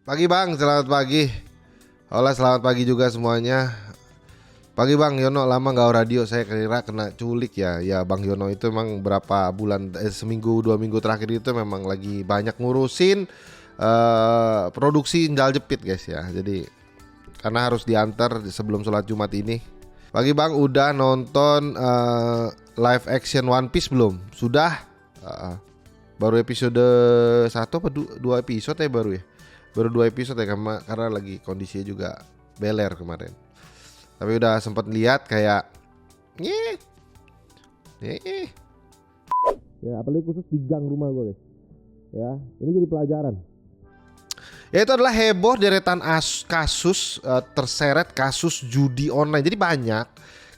Pagi Bang, selamat pagi. Hola, selamat pagi juga semuanya. Pagi Bang Yono, lama gak radio. Saya kira kena culik ya. Ya Bang Yono itu memang berapa bulan, seminggu 2 minggu terakhir itu memang lagi banyak ngurusin produksi sendal jepit guys ya. Jadi karena harus diantar sebelum sholat Jumat ini. Pagi Bang, udah nonton live action One Piece belum? Sudah. Baru episode 1 apa 2 episode ya baru ya. Baru 2 episode ya karena lagi kondisinya juga beler kemarin. Tapi udah sempat lihat kayak ya, apalagi khusus di gang rumah gue guys. Ya, ini jadi pelajaran. Ya, itu adalah heboh deretan kasus terseret kasus judi online. Jadi banyak.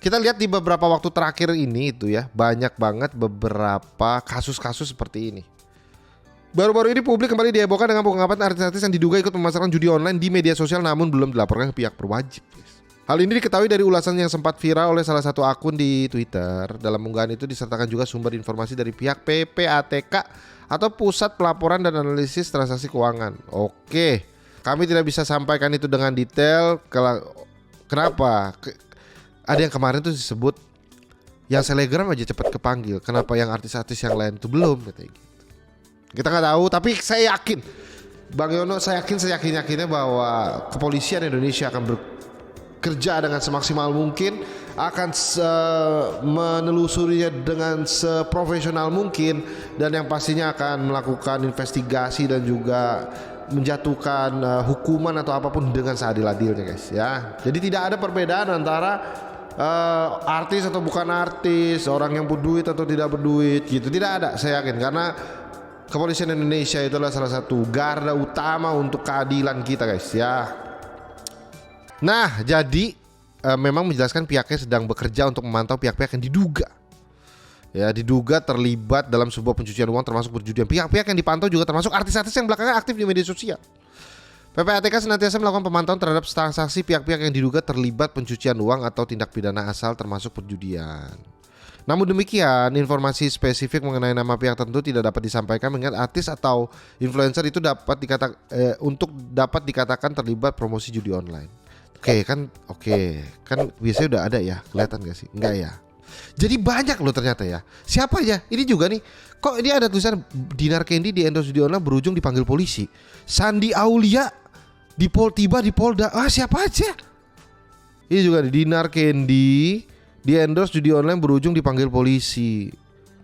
Kita lihat di beberapa waktu terakhir ini itu ya, banyak banget beberapa kasus-kasus seperti ini. Baru-baru ini publik kembali dihebohkan dengan pengungkapan artis-artis yang diduga ikut memasarkan judi online di media sosial namun belum dilaporkan ke pihak berwajib. Hal ini diketahui dari ulasan yang sempat viral oleh salah satu akun di Twitter. Dalam unggahan itu disertakan juga sumber informasi dari pihak PPATK atau Pusat Pelaporan dan Analisis Transaksi Keuangan. Oke, kami tidak bisa sampaikan itu dengan detail. Kenapa? Ada yang kemarin tuh disebut yang selebgram aja cepat kepanggil. Kenapa yang artis-artis yang lain itu belum? Katanya gitu. Kita nggak tahu, tapi saya yakin, Bang Yono, saya yakin-yakinnya bahwa kepolisian Indonesia akan bekerja dengan semaksimal mungkin, akan menelusurinya dengan seprofesional mungkin, dan yang pastinya akan melakukan investigasi dan juga menjatuhkan hukuman atau apapun dengan seadil-adilnya guys ya. Jadi tidak ada perbedaan antara artis atau bukan artis, orang yang berduit atau tidak berduit gitu, tidak ada, saya yakin, karena kepolisian Indonesia itu adalah salah satu garda utama untuk keadilan kita guys ya. Nah, jadi memang menjelaskan pihaknya sedang bekerja untuk memantau pihak-pihak yang diduga terlibat dalam sebuah pencucian uang termasuk perjudian. Pihak-pihak yang dipantau juga termasuk artis-artis yang belakangan aktif di media sosial. PPATK senantiasa melakukan pemantauan terhadap transaksi pihak-pihak yang diduga terlibat pencucian uang atau tindak pidana asal termasuk perjudian. Namun demikian, informasi spesifik mengenai nama pihak tertentu tidak dapat disampaikan mengingat artis atau influencer itu dapat dikatakan terlibat promosi judi online. Oke, kan biasanya udah ada ya, kelihatan gak sih? Enggak ya. Jadi banyak loh ternyata ya. Siapa ya? Ini juga nih. Kok ini ada tulisan Dinar Kendi di endorse judi online berujung dipanggil polisi. Sandi Aulia tiba di Polda. Siapa aja? Ini juga nih, Dinar Kendi di endorse judi online berujung dipanggil polisi.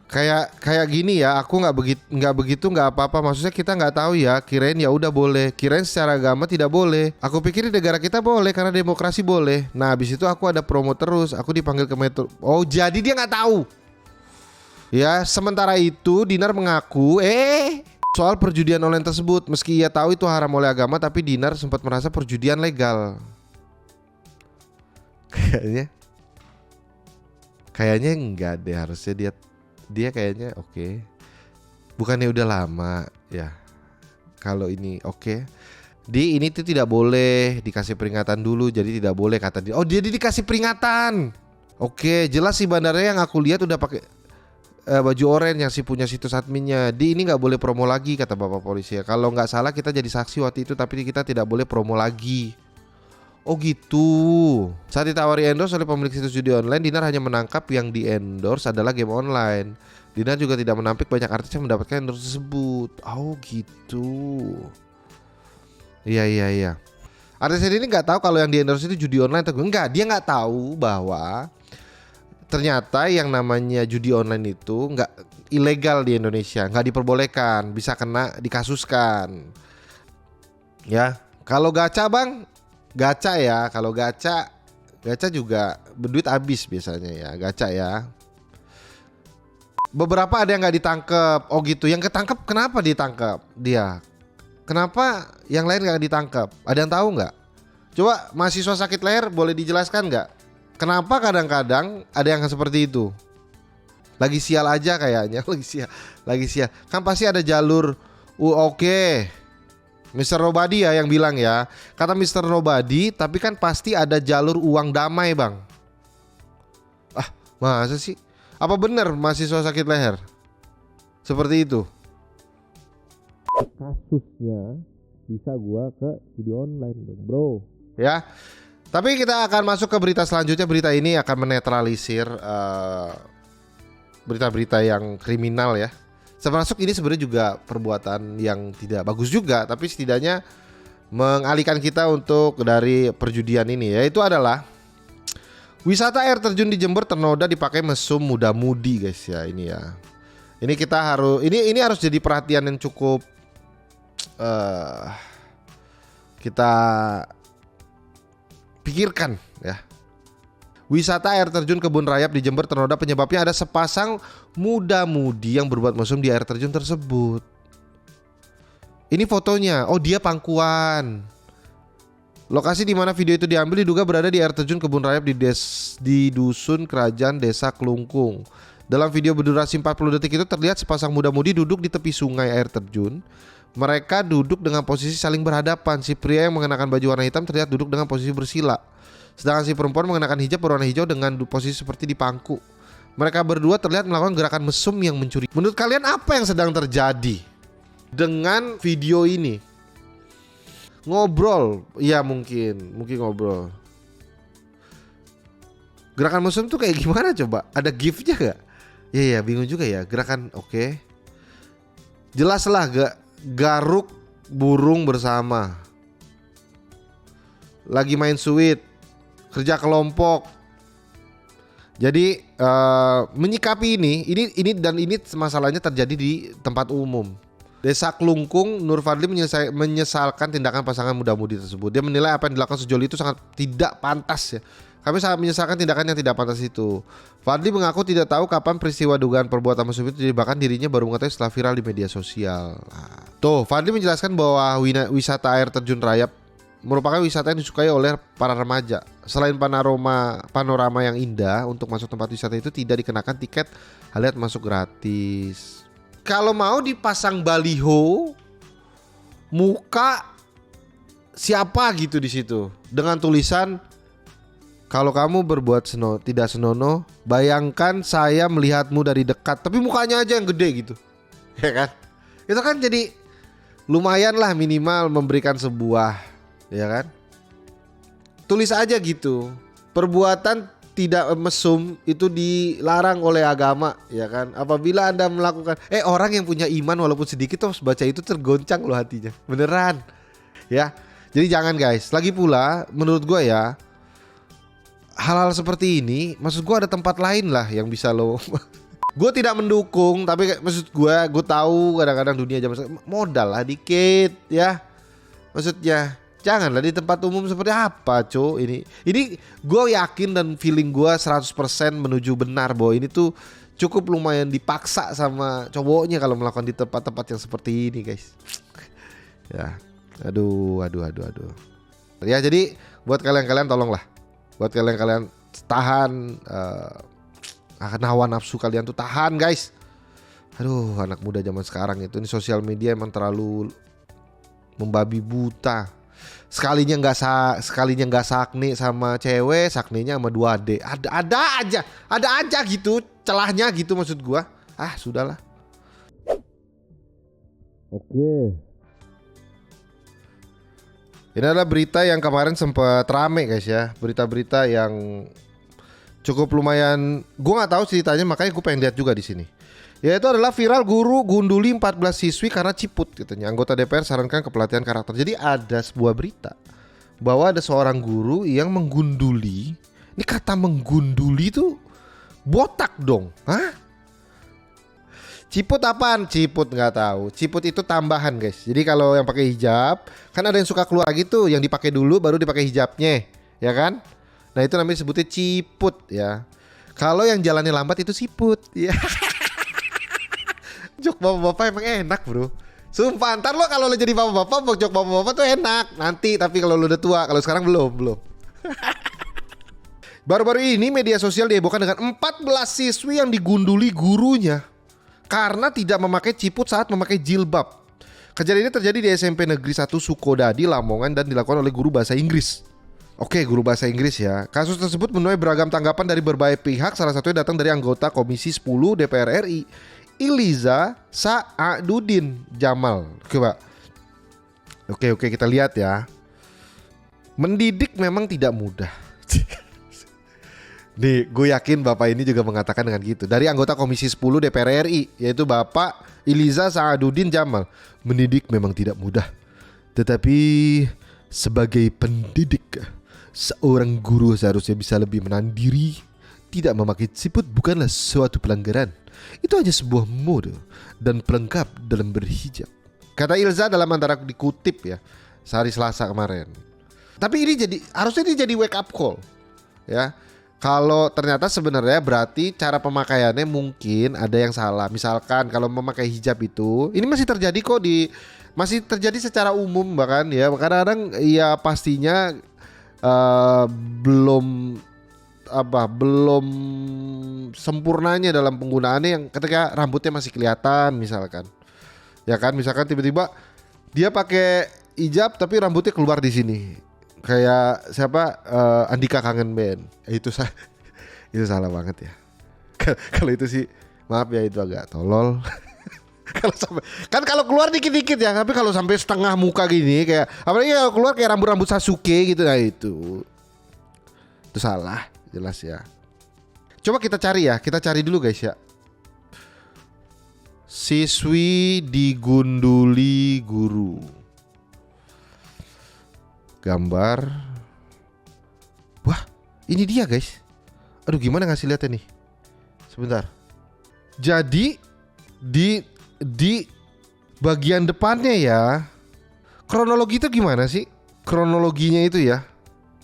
Kayak gini ya, aku nggak begitu nggak apa-apa. Maksudnya kita nggak tahu ya. Kirain ya udah boleh. Kirain secara agama tidak boleh. Aku pikir di negara kita boleh karena demokrasi boleh. Nah habis itu aku ada promo terus. Aku dipanggil ke Metro. Oh jadi dia nggak tahu. Ya sementara itu Dinar mengaku soal perjudian online tersebut. Meski ia tahu itu haram oleh agama, tapi Dinar sempat merasa perjudian legal. Kayaknya enggak deh, harusnya dia kayaknya oke. Bukannya udah lama ya. Kalau ini oke. Ini tuh tidak boleh dikasih peringatan dulu, jadi tidak boleh kata dia. Oh, jadi dikasih peringatan. Oke, jelas sih bandarnya yang aku lihat udah pakai baju oranye yang si punya situs adminnya. Ini nggak boleh promo lagi kata Bapak polisi ya. Kalau nggak salah kita jadi saksi waktu itu, tapi kita tidak boleh promo lagi. Oh gitu. Saat ditawari endorse oleh pemilik situs judi online, Dinar hanya menangkap yang di endorse adalah game online. Dinar juga tidak menampik banyak artis yang mendapatkan endorse tersebut. Oh gitu. Iya. Artis ini nggak tahu kalau yang di endorse itu judi online atau enggak. Dia nggak tahu bahwa ternyata yang namanya judi online itu nggak ilegal di Indonesia, nggak diperbolehkan, bisa kena dikasuskan. Ya, kalau gacha Bang. Gacha ya, kalau gacha juga berduit habis biasanya ya, gacha ya. Beberapa ada yang nggak ditangkap, oh gitu. Yang ketangkep kenapa ditangkap dia? Kenapa yang lain nggak ditangkap? Ada yang tahu nggak? Coba mahasiswa sakit leher boleh dijelaskan nggak? Kenapa kadang-kadang ada yang seperti itu? Lagi sial aja kayaknya, lagi sial. Kan pasti ada jalur. Oke. Mr. Nobody ya yang bilang ya. Kata Mr. Nobody, tapi kan pasti ada jalur uang damai Bang. Masa sih? Apa benar mahasiswa sakit leher? Seperti itu. Kasusnya bisa gua ke judi online dong, bro. Ya. Tapi kita akan masuk ke berita selanjutnya. Berita ini akan menetralisir berita-berita yang kriminal ya. Termasuk ini sebenarnya juga perbuatan yang tidak bagus juga, tapi setidaknya mengalihkan kita untuk dari perjudian ini, yaitu adalah wisata air terjun di Jember ternoda dipakai mesum muda-mudi guys ya. Ini ya. Ini kita harus ini harus jadi perhatian yang cukup kita pikirkan ya. Wisata air terjun Kebun Rayap di Jember ternoda penyebabnya ada sepasang muda-mudi yang berbuat mesum di air terjun tersebut. Ini fotonya. Oh, dia pangkuan. Lokasi di mana video itu diambil diduga berada di air terjun Kebun Rayap di dusun Kerajaan Desa Kelungkung. Dalam video berdurasi 40 detik itu terlihat sepasang muda-mudi duduk di tepi sungai air terjun. Mereka duduk dengan posisi saling berhadapan. Si pria yang mengenakan baju warna hitam terlihat duduk dengan posisi bersila. Sedangkan si perempuan mengenakan hijab berwarna hijau dengan posisi seperti dipangku. Mereka berdua terlihat melakukan gerakan mesum yang mencuri. Menurut kalian apa yang sedang terjadi dengan video ini? Ngobrol, ya mungkin ngobrol. Gerakan mesum tuh kayak gimana coba? Ada gift-nya gak? Ya bingung juga ya. Gerakan oke. Jelaslah garuk burung bersama. Lagi main sweet. Kerja kelompok. Jadi menyikapi ini masalahnya terjadi di tempat umum. Desa Kelungkung, Nur Fadli menyesalkan tindakan pasangan muda-mudi tersebut. Dia menilai apa yang dilakukan sejoli itu sangat tidak pantas ya. Kami sangat menyesalkan tindakan yang tidak pantas itu. Fadli mengaku tidak tahu kapan peristiwa dugaan perbuatan mesum itu, bahkan dirinya baru mengetahui setelah viral di media sosial. Tuh, Fadli menjelaskan bahwa wisata air terjun Rayap merupakan wisata yang disukai oleh para remaja. Selain panorama yang indah, untuk masuk tempat wisata itu tidak dikenakan tiket alias masuk gratis. Kalau mau dipasang baliho muka siapa gitu di situ dengan tulisan, kalau kamu berbuat tidak senonoh, bayangkan saya melihatmu dari dekat, tapi mukanya aja yang gede gitu. Ya kan? Itu kan jadi lumayan lah, minimal memberikan sebuah, ya kan? Tulis aja gitu. Perbuatan tidak mesum itu dilarang oleh agama, ya kan? Apabila Anda melakukan orang yang punya iman walaupun sedikit terus baca itu tergoncang loh hatinya. Beneran. Ya. Jadi jangan guys. Lagi pula menurut gue ya, hal-hal seperti ini, maksud gue ada tempat lain lah yang bisa lo. Gue tidak mendukung, tapi maksud gue tahu kadang-kadang dunia zaman sekarang modal lah dikit ya. Maksudnya janganlah di tempat umum seperti apa co. Ini gue yakin dan feeling gue 100% menuju benar bahwa ini tuh cukup lumayan dipaksa sama cowoknya kalau melakukan di tempat-tempat yang seperti ini guys. Ya, aduh. Ya jadi buat kalian tolonglah. Buat kalian tahan hawa nafsu kalian tuh tahan guys. Aduh, anak muda zaman sekarang itu ini sosial media emang terlalu membabi buta. Sekalinya nggak sakni sama cewek, sakninya sama 2D. Ada aja gitu celahnya gitu maksud gua. Sudahlah. Oke. Ini adalah berita yang kemarin sempat rame guys ya. Berita-berita yang cukup lumayan. Gue nggak tahu ceritanya, makanya gue pengen lihat juga di sini. Yaitu adalah viral guru gunduli 14 siswi karena ciput katanya. Anggota DPR sarankan kepelatihan karakter. Jadi ada sebuah berita bahwa ada seorang guru yang menggunduli. Ini kata menggunduli tuh botak dong. Hah? Ciput apaan? Ciput nggak tahu. Ciput itu tambahan guys. Jadi kalau yang pakai hijab, kan ada yang suka keluar gitu, yang dipakai dulu baru dipakai hijabnya, ya kan? Nah itu namanya sebutnya ciput ya. Kalau yang jalannya lambat itu siput. Ya. Jok bapak-bapak emang enak bro. Sumpah ntar lo kalau lo jadi bapak-bapak, jok bapak-bapak tuh enak. Nanti tapi kalau lo udah tua, kalau sekarang belum. Baru-baru ini media sosial dihebohkan dengan 14 siswi yang digunduli gurunya karena tidak memakai ciput saat memakai jilbab. Kejadian ini terjadi di SMP Negeri 1 Sukodadi, Lamongan dan dilakukan oleh guru bahasa Inggris. Oke, guru bahasa Inggris ya. Kasus tersebut menuai beragam tanggapan dari berbagai pihak. Salah satunya datang dari anggota Komisi 10 DPR RI, Iliza Sa'adudin Jamal. Coba. Oke, kita lihat ya. Mendidik memang tidak mudah. Nih, gue yakin Bapak ini juga mengatakan dengan gitu. Dari anggota Komisi 10 DPR RI, yaitu Bapak Iliza Saaduddin Jamal. Mendidik memang tidak mudah. Tetapi sebagai pendidik, seorang guru seharusnya bisa lebih menahan diri. Tidak memakai siput bukanlah suatu pelanggaran. Itu hanya sebuah mode dan pelengkap dalam berhijab, kata Ilza dalam antara dikutip ya sehari Selasa kemarin. Tapi ini harusnya ini jadi wake up call ya. Kalau ternyata sebenarnya berarti cara pemakaiannya mungkin ada yang salah. Misalkan kalau memakai hijab itu, ini masih terjadi kok masih terjadi secara umum bahkan ya. Kadang-kadang ya pastinya belum sempurnanya dalam penggunaannya yang ketika rambutnya masih kelihatan misalkan. Ya kan, misalkan tiba-tiba dia pakai hijab tapi rambutnya keluar di sini. Kayak siapa? Andika Kangen Band. Itu salah banget ya. Kalau itu sih maaf ya, itu agak tolol. Kalau keluar dikit-dikit ya, tapi kalau sampai setengah muka gini kayak apalagi kalau keluar kayak rambut-rambut Sasuke gitu, nah itu salah jelas ya. Coba kita cari dulu guys ya. Siswi digunduli guru. Gambar. Wah, ini dia guys. Aduh, gimana ngasih lihatnya nih? Sebentar. Jadi di bagian depannya ya, kronologi itu gimana sih? Kronologinya itu ya.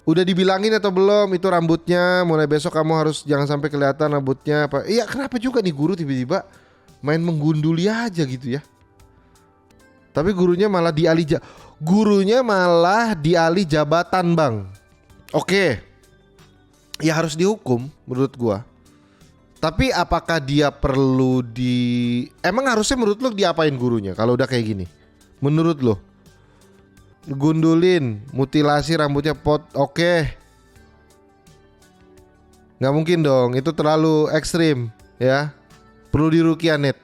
Udah dibilangin atau belum itu rambutnya mulai besok kamu harus jangan sampai kelihatan rambutnya apa. Iya, kenapa juga nih guru tiba-tiba main menggunduli aja gitu ya. Tapi gurunya malah dialih jabatan, Bang. Oke. Ya harus dihukum menurut gua. Tapi apakah dia perlu emang harusnya menurut lo diapain gurunya kalau udah kayak gini? Menurut lo? Gundulin, mutilasi rambutnya oke. Nggak mungkin dong, itu terlalu ekstrim ya. Perlu diruqyah net.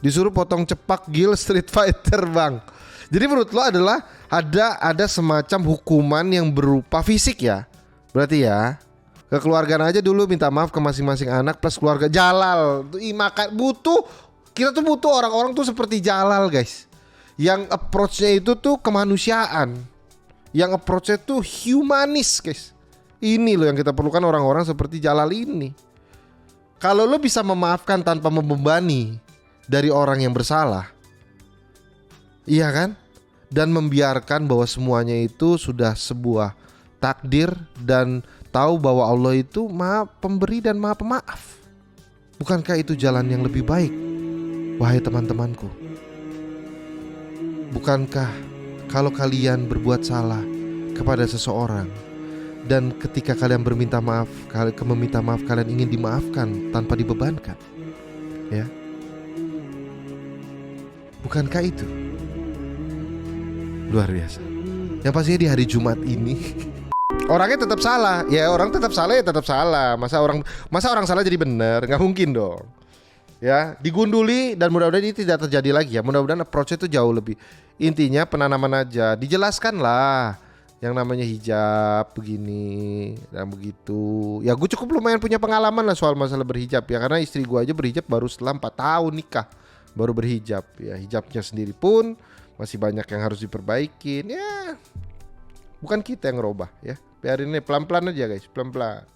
Disuruh potong cepak Gil Street Fighter, Bang. Jadi menurut lo adalah ada semacam hukuman yang berupa fisik ya. Berarti ya kekeluargaan aja dulu minta maaf ke masing-masing anak plus keluarga. Jalal kita tuh butuh orang-orang tuh seperti Jalal guys, yang approach-nya itu tuh kemanusiaan, yang approach-nya tuh humanis guys. Ini loh yang kita perlukan, orang-orang seperti Jalal ini. Kalau lo bisa memaafkan tanpa membebani dari orang yang bersalah, iya kan, dan membiarkan bahwa semuanya itu sudah sebuah takdir dan tahu bahwa Allah itu Maha Pemberi dan Maha Pemaaf. Bukankah itu jalan yang lebih baik, wahai teman-temanku? Bukankah kalau kalian berbuat salah kepada seseorang dan ketika kalian meminta maaf kalian ingin dimaafkan tanpa dibebankan, ya? Bukankah itu luar biasa? Yang pastinya di hari Jumat ini orangnya tetap salah. Ya orang tetap salah ya tetap salah. Masa orang salah jadi benar? Nggak mungkin dong. Ya, digunduli dan mudah-mudahan ini tidak terjadi lagi ya. Mudah-mudahan approach itu jauh lebih. Intinya penanaman aja. Dijelaskan lah yang namanya hijab begini dan begitu. Ya gue cukup lumayan punya pengalaman lah soal masalah berhijab ya. Karena istri gue aja berhijab baru setelah 4 tahun nikah baru berhijab. Ya hijabnya sendiri pun masih banyak yang harus diperbaikin. Ya bukan kita yang ngerubah ya. Biarin ini pelan-pelan aja guys, pelan-pelan.